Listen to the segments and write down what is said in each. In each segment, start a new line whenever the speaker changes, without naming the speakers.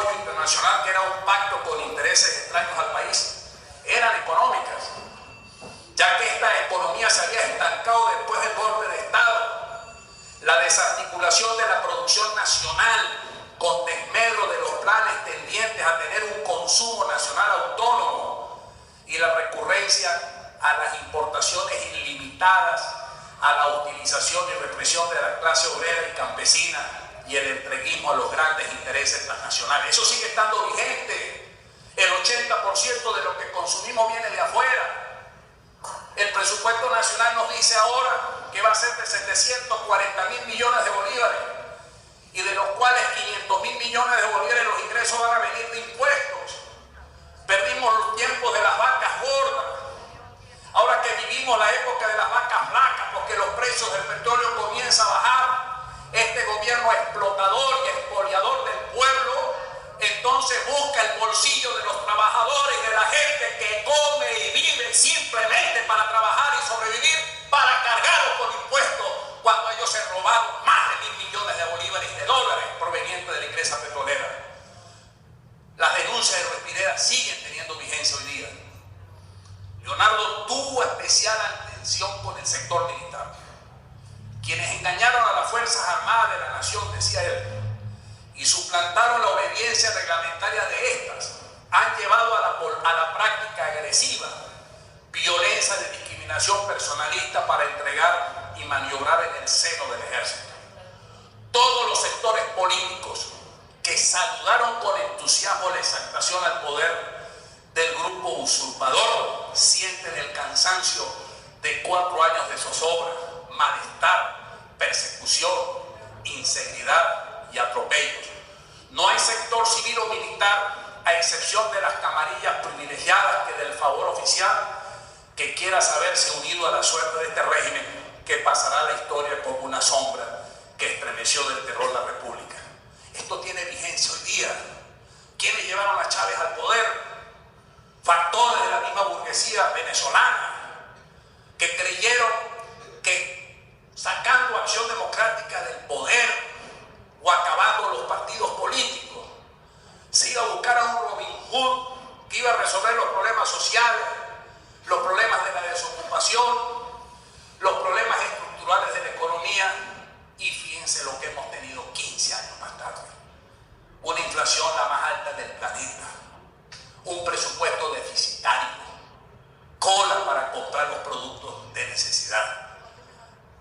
apoyo internacional, que era un pacto con intereses extraños al país, eran económicas, ya que esta economía se había estancado después del golpe de Estado. La desarticulación de la producción nacional con desmedro de los planes tendientes a tener un consumo nacional autónomo y la recurrencia a las importaciones ilimitadas, a la utilización y represión de la clase obrera y campesina y el entreguismo a los grandes intereses transnacionales. Eso sigue estando vigente. El 80% de lo que consumimos viene de afuera. El presupuesto nacional nos dice ahora que va a ser de 740.000 millones de bolívares, y de los cuales 500.000 millones de bolívares los ingresos van a venir de impuestos. Perdimos los tiempos de las vacas gordas. Ahora que vivimos la época de las vacas flacas, porque los precios del petróleo comienzan a bajar, este gobierno explotador y expoliador del pueblo entonces busca el bolsillo de los trabajadores, de la gente que come y vive simplemente para trabajar y sobrevivir, para cargarlos con impuestos, cuando ellos se robaron más de 1.000 millones de bolívares y de dólares provenientes de la ingresa petrolera. Las denuncias de Ruiz Pineda siguen teniendo vigencia hoy día. Leonardo tuvo especial atención con el sector militar. Quienes engañaron a las Fuerzas Armadas de la Nación, decía él, y suplantaron la obediencia reglamentaria de estas, han llevado a la práctica agresiva violencia de discriminación personalista para entregar y maniobrar en el seno del ejército. Todos los sectores políticos que saludaron con entusiasmo la exaltación al poder del grupo usurpador sienten el cansancio de 4 años de zozobra, malestar, persecución, inseguridad y atropellos. No hay sector civil o militar, a excepción de las camarillas privilegiadas que del favor oficial, que quiera saberse unido a la suerte de este régimen que pasará a la historia como una sombra que estremeció del terror la República. Esto tiene vigencia hoy día. ¿Quiénes llevaron a Chávez al poder? Factores de la misma burguesía venezolana que creyeron que sacando Acción Democrática del poder o acabando los partidos políticos se iba a buscar a un Robin Hood que iba a resolver los problemas sociales, los problemas de la desocupación, los problemas estructurales de la economía, y fíjense lo que hemos tenido 15 años más tarde. Una inflación la más alta del planeta, un presupuesto deficitario, cola para comprar los productos de necesidad.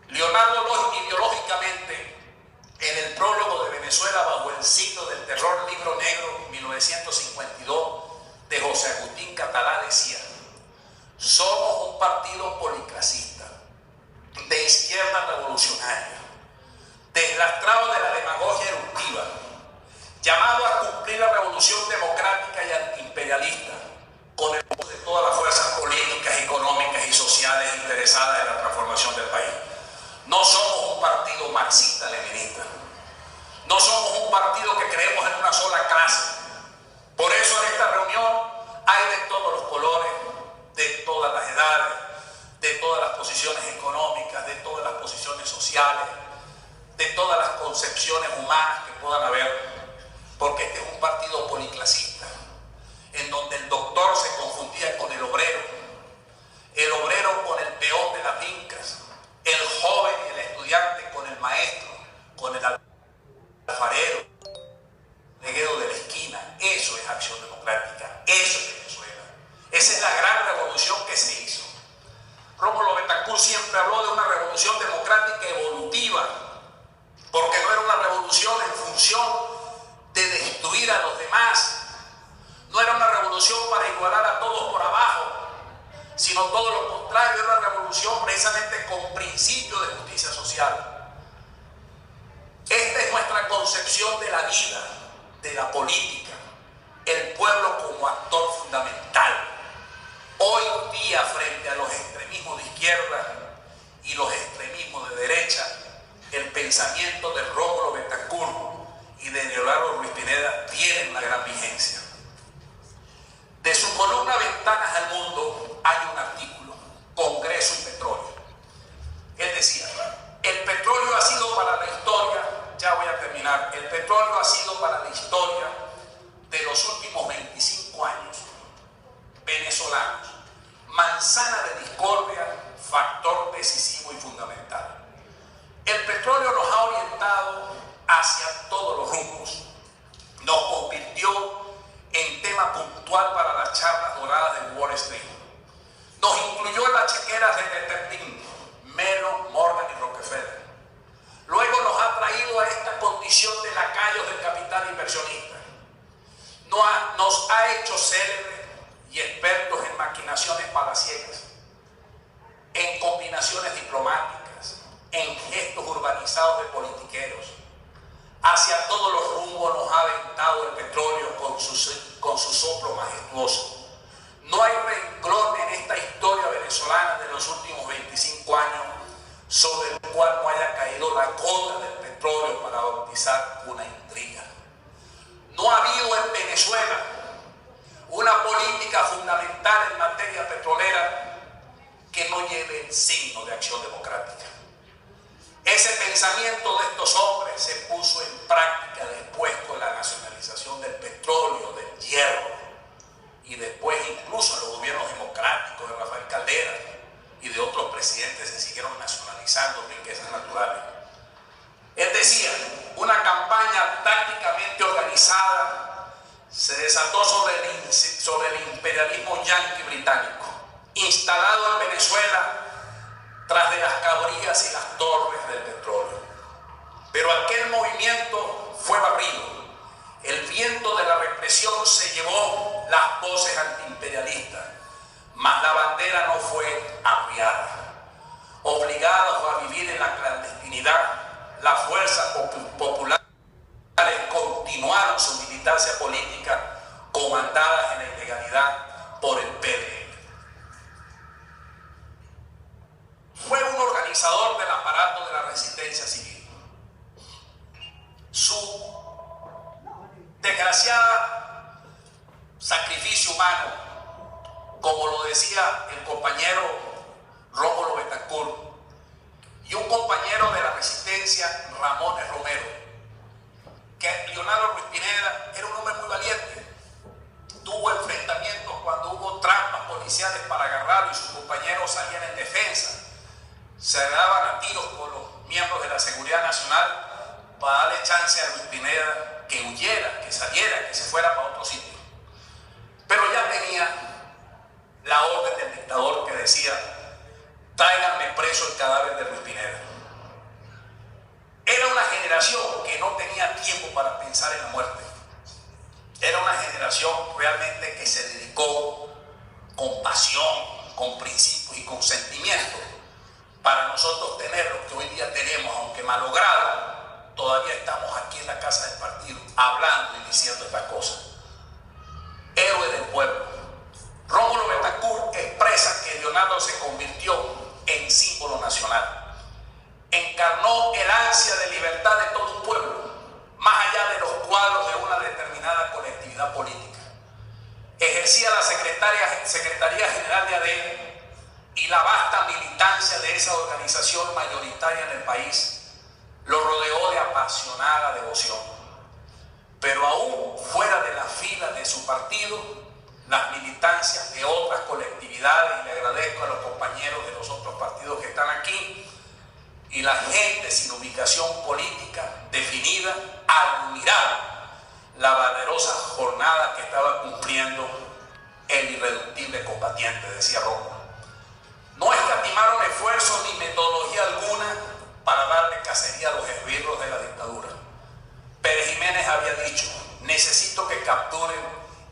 Leonardo, ideológicamente, en el prólogo de Venezuela bajo el signo del terror, libro negro 1952 de José Agustín Catalá, decía: somos un partido policlasista, de izquierda revolucionaria, deslastrado de la demagogia eruptiva, llamado a cumplir la revolución democrática y antiimperialista con el apoyo de todas las fuerzas políticas, económicas y sociales interesadas en la transformación del país. No somos un partido marxista-leninista, no somos un partido que creemos en una sola clase. Por eso en esta reunión hay de todos los colores, de todas las edades, de todas las posiciones económicas, de todas las posiciones sociales, de todas las concepciones humanas que puedan haber, porque este es un partido policlasista, en donde el doctor se confundía con el obrero con el peón de las fincas, el joven y el estudiante con el maestro, con el alfarero, el neguero de la esquina. Eso es Acción Democrática, eso es Venezuela. Esa es la gran revolución que se hizo. Rómulo Betancourt siempre habló de una revolución democrática evolutiva, porque no era una revolución en función de destruir a los demás, no era una revolución para igualar a todos por abajo, sino todo lo contrario, era una revolución precisamente con principios de justicia social. Esta es nuestra concepción de la vida, de la política, el pueblo como actor fundamental. Hoy día, frente a los extremismos de izquierda y los extremismos de derecha, el pensamiento de Rómulo Betancourt y de Leonardo Ruiz Pineda tienen una gran vigencia. De su columna Ventanas al Mundo hay un artículo, Congreso y Petróleo. Él decía: el petróleo ha sido para la historia, ya voy a terminar, el petróleo ha sido para la historia inversionistas, nos ha hecho célebres y expertos en maquinaciones palaciegas, en combinaciones diplomáticas, en gestos urbanizados de politiqueros. Hacia todos los rumbos nos ha aventado el petróleo con su soplo majestuoso. No hay renglón en esta historia venezolana de los últimos 25 años sobre el cual no haya caído la gota del petróleo para bautizar una intriga. No ha habido en Venezuela una política fundamental en materia petrolera que no lleve el signo de acción democrática. Ese pensamiento de estos hombres se puso en práctica después con la nacionalización del petróleo, del hierro, y después incluso en los gobiernos democráticos de Rafael Caldera y de otros presidentes se siguieron nacionalizando riquezas naturales. Es decir, una campaña tácticamente organizada se desató sobre el imperialismo yanqui británico, instalado en Venezuela tras de las cabrías y las torres del petróleo. Pero aquel movimiento fue barrido. El viento de la represión se llevó las voces antiimperialistas, mas la bandera no fue arriada. Obligados a vivir en la clandestinidad, las fuerzas populares continuaron su militancia política comandadas en la ilegalidad por el PDM. Fue un organizador del aparato de la resistencia civil. Su desgraciada sacrificio humano, como lo decía el compañero Rómulo Betancourt y un compañero de la resistencia, Ramón Romero, que Leonardo Ruiz Pineda era un hombre muy valiente. Tuvo enfrentamientos cuando hubo trampas policiales para agarrarlo y sus compañeros salían en defensa. Se daban a tiros con los miembros de la Seguridad Nacional para darle chance a Ruiz Pineda que huyera, que saliera, que se fuera para otro sitio. Pero ya tenía la orden del dictador que decía: tráiganme preso el cadáver de Ruiz Pineda. Era una generación que no tenía tiempo para pensar en la muerte. Era una generación realmente que se dedicó con pasión, con principios y con sentimiento para nosotros tener lo que hoy día tenemos, aunque malogrado. Todavía estamos aquí en la casa del partido hablando y diciendo estas cosas. Héroe del pueblo. Rómulo Betancourt expresa que Leonardo se convirtió en símbolo nacional. Encarnó el ansia de libertad de todo un pueblo, más allá de los cuadros de una determinada colectividad política. Ejercía la Secretaría General de ADN y la vasta militancia de esa organización mayoritaria en el país lo rodeó de apasionada devoción. Pero aún fuera de la fila de su partido, las militancias de otras colectividades, y le agradezco a los compañeros de los otros partidos que están aquí, y la gente sin ubicación política definida, admiraron la valerosa jornada que estaba cumpliendo el irreductible combatiente, decía Rómulo. No escatimaron esfuerzos ni metodología alguna para darle cacería a los esbirros de la dictadura. Pérez Jiménez había dicho: necesito que capturen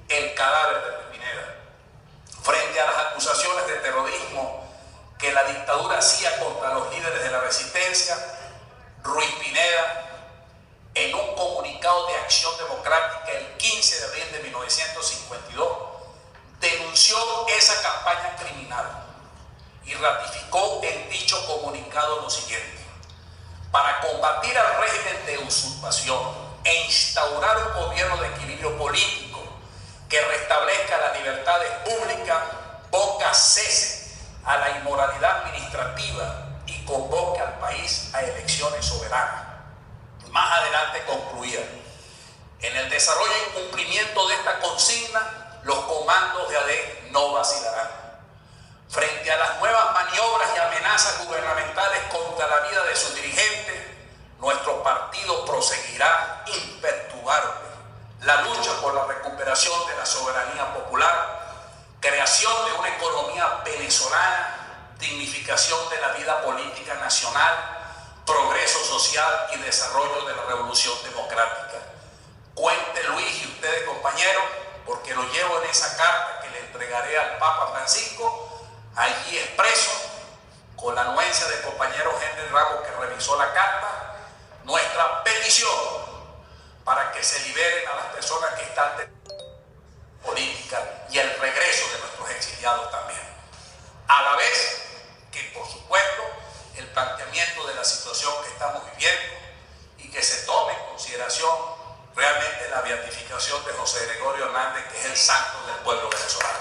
el cadáver de Ruiz Pineda. Frente a las acusaciones de terrorismo que la dictadura hacía contra los líderes de la resistencia, Ruiz Pineda, en un comunicado de Acción Democrática el 15 de abril de 1952, denunció esa campaña criminal y ratificó en dicho comunicado lo siguiente: para combatir al régimen de usurpación e instaurar un gobierno de equilibrio político que restablezca las libertades públicas, ponga cese a la inmoralidad administrativa y convoque al país a elecciones soberanas. Más adelante concluía: en el desarrollo y cumplimiento de esta consigna, los comandos de AD no vacilarán. Frente a las nuevas maniobras y amenazas gubernamentales contra la vida de sus dirigentes, nuestro partido proseguirá imperturbable la lucha por la recuperación de la soberanía popular, creación de una economía venezolana, dignificación de la vida política nacional, progreso social y desarrollo de la revolución democrática. Cuente Luis y ustedes, compañeros, porque lo llevo en esa carta que le entregaré al Papa Francisco, allí expreso, con la anuencia del compañero Henry Ramos que revisó la carta, nuestra petición para que se liberen a las personas que están de política y el regreso de nuestros exiliados también. A la vez que, por supuesto, el planteamiento de la situación que estamos viviendo y que se tome en consideración realmente la beatificación de José Gregorio Hernández, que es el santo del pueblo venezolano.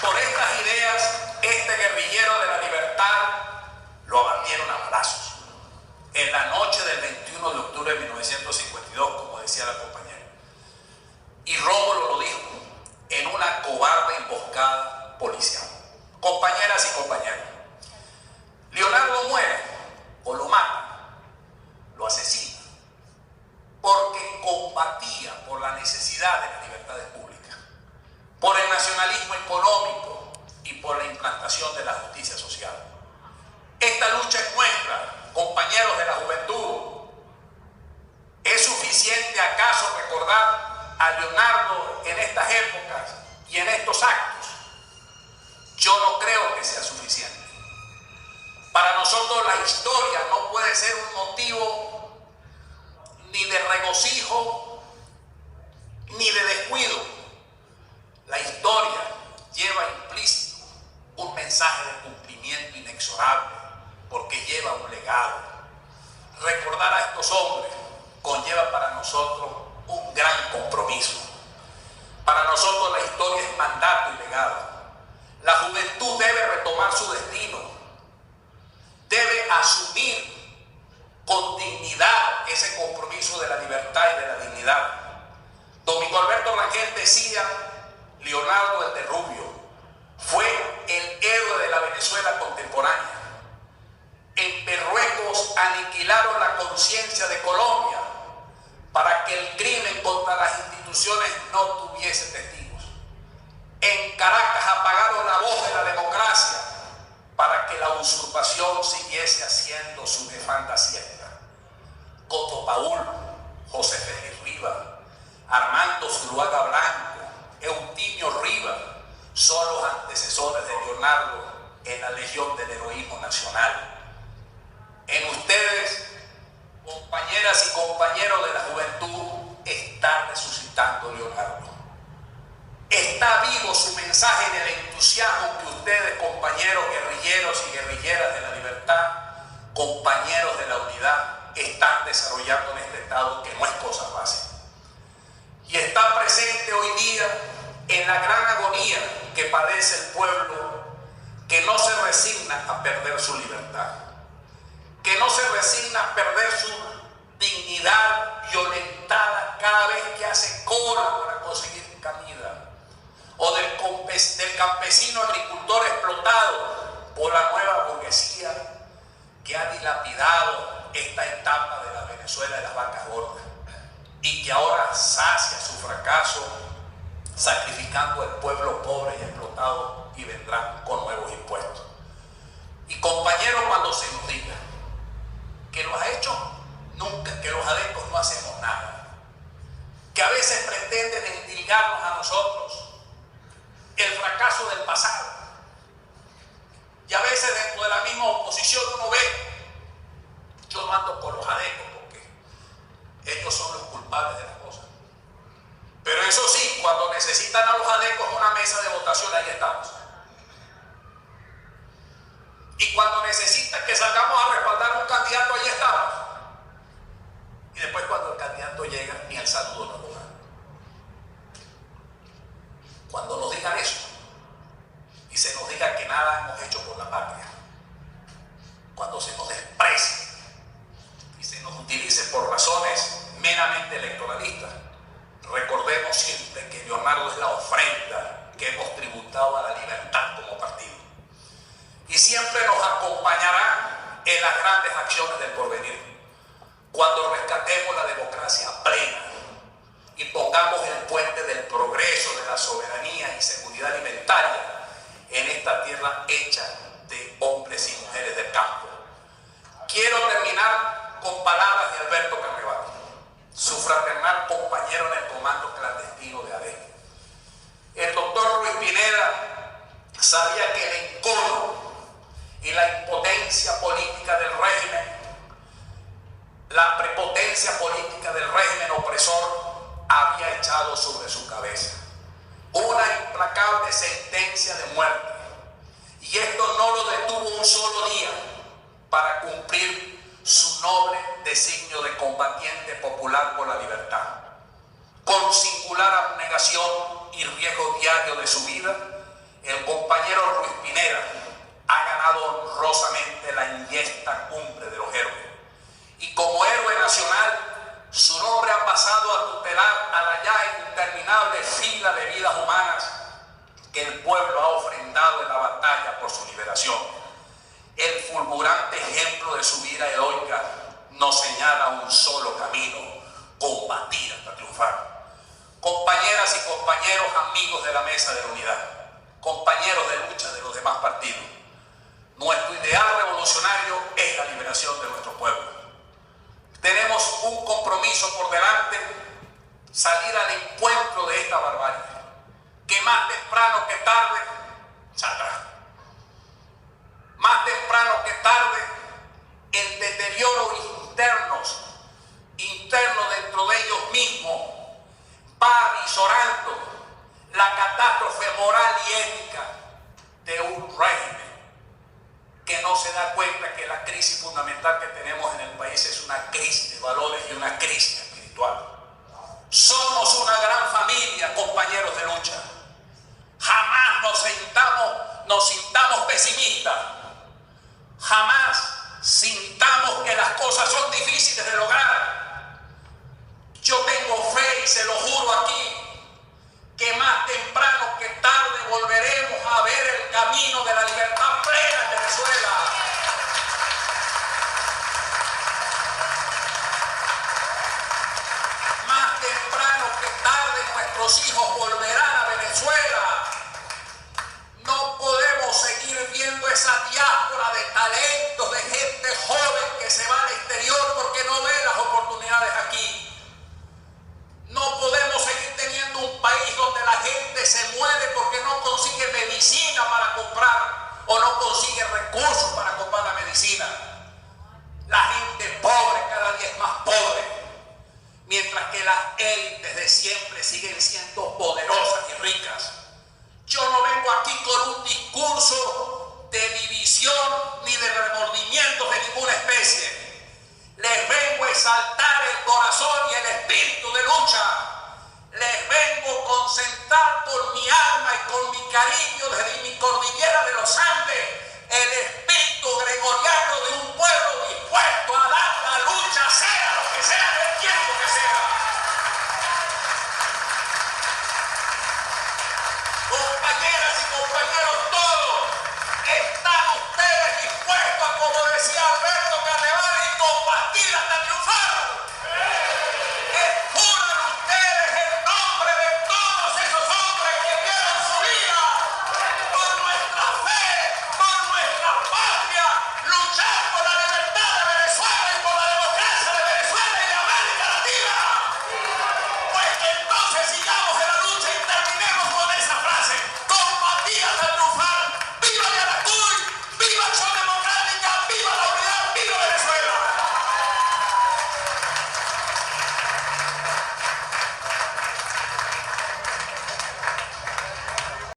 Por estas ideas, este guerrillero de la libertad lo abatieron a balazos en la noche del 21 de octubre de 1952, como decía la compañera. Y Rómulo lo dijo, en una cobarde emboscada policial. Compañeras y compañeros, Leonardo muere o lo mata, lo asesina, porque combatía por la necesidad de las libertades públicas, por el nacionalismo económico y por la implantación de la justicia social. Esta lucha es nuestra, compañeros de la juventud. ¿Es suficiente acaso recordar a Leonardo en estas épocas y en estos actos? Yo no creo que sea suficiente. Para nosotros la historia no puede ser un motivo ni de regocijo ni de descuido. La historia lleva implícito un mensaje de cumplimiento inexorable porque lleva un legado. Recordar a estos hombres conlleva para nosotros un gran compromiso. Para nosotros la historia es mandato y legado. La juventud debe retomar su destino, debe asumir con dignidad ese compromiso de la libertad y de la dignidad. Domingo Alberto Rangel decía, Leonardo el de Rubio fue el héroe de la Venezuela contemporánea. En Berruecos aniquilaron la conciencia de Colombia para que el crimen contra las instituciones no tuviese testigos. En Caracas apagaron la voz de la democracia para que la usurpación siguiese haciendo su nefanda siesta. Coto Paul, José Félix Rivas, Armando Zuluaga Blanco, Eutimio Rivas son los antecesores de Leonardo en la Legión del Heroísmo Nacional. En ustedes, compañeras y compañeros de la juventud, está resucitando Leonardo. Está vivo su mensaje en el entusiasmo que ustedes, compañeros guerrilleros y guerrilleras de la libertad, compañeros de la unidad, están desarrollando en este estado que no es cosa fácil. Y está presente hoy día en la gran agonía que padece el pueblo, que no se resigna a perder su libertad, que no se resigna a perder su dignidad violentada cada vez que hace cola para conseguir comida, o del campesino agricultor explotado por la nueva burguesía que ha dilapidado esta etapa de la Venezuela de las vacas gordas y que ahora sacia su fracaso sacrificando al pueblo pobre y explotado y vendrán con nuevos impuestos. Y compañeros, cuando se nos diga que los ha hecho nunca, que los adeptos no hacemos nada, que a veces pretenden endilgarnos a nosotros el fracaso del pasado, y a veces dentro de la misma oposición uno ve, yo no ando con los adeptos porque ellos son los culpables de las cosas, pero eso sí, cuando necesitan a los adeptos en una mesa de votación, ahí estamos. Y cuando necesitan que salgamos a respaldar a un candidato, ahí estamos. Y después cuando el candidato llega, ni el saludo nos lo dan. Cuando nos digan eso y se nos diga que nada hemos hecho por la patria, cuando se nos desprecie y se nos utilice por razones meramente electoralistas, recordemos siempre que Leonardo es la ofrenda que hemos tributado a la libertad como partido. Y siempre nos acompañará en las grandes acciones del porvenir, cuando rescatemos la democracia plena y pongamos el puente del progreso, de la soberanía y seguridad alimentaria en esta tierra hecha de hombres y mujeres del campo. Quiero terminar con palabras de Alberto Carnevale, su fraternal compañero en el comando clandestino de ADEC. El doctor Ruiz Pineda sabía que el encono y la impotencia política del régimen, la prepotencia política del régimen opresor había echado sobre su cabeza una implacable sentencia de muerte, y esto no lo detuvo un solo día para cumplir su noble designio de combatiente popular por la libertad. Con singular abnegación y riesgo diario de su vida, el compañero Ruiz Pineda ha ganado honrosamente la inyecta cumbre de los héroes, y como héroe nacional su nombre ha pasado a tutelar a la ya interminable fila de vidas humanas que el pueblo ha ofrendado en la batalla por su liberación. El fulgurante ejemplo de su vida heroica nos señala un solo camino: combatir hasta triunfar. Compañeras y compañeros, amigos de la Mesa de la Unidad, compañeros de lucha de los demás partidos, nuestro ideal revolucionario es la liberación de nuestro pueblo. Tenemos un compromiso por delante: salir al encuentro de esta barbarie, que más temprano que tarde saldrá. Más temprano que tarde, el deterioro interno dentro de ellos mismos va avisorando la catástrofe moral y ética de un régimen que no se da cuenta que la crisis fundamental que tenemos en el país es una crisis de valores y una crisis espiritual. Somos una gran familia, compañeros de lucha. Jamás nos sintamos pesimistas. Jamás sintamos que las cosas son difíciles de lograr. Yo tengo fe, y se lo juro aquí, que más temprano que tarde volveremos a ver el camino de la libertad plena en Venezuela. Más temprano que tarde nuestros hijos volverán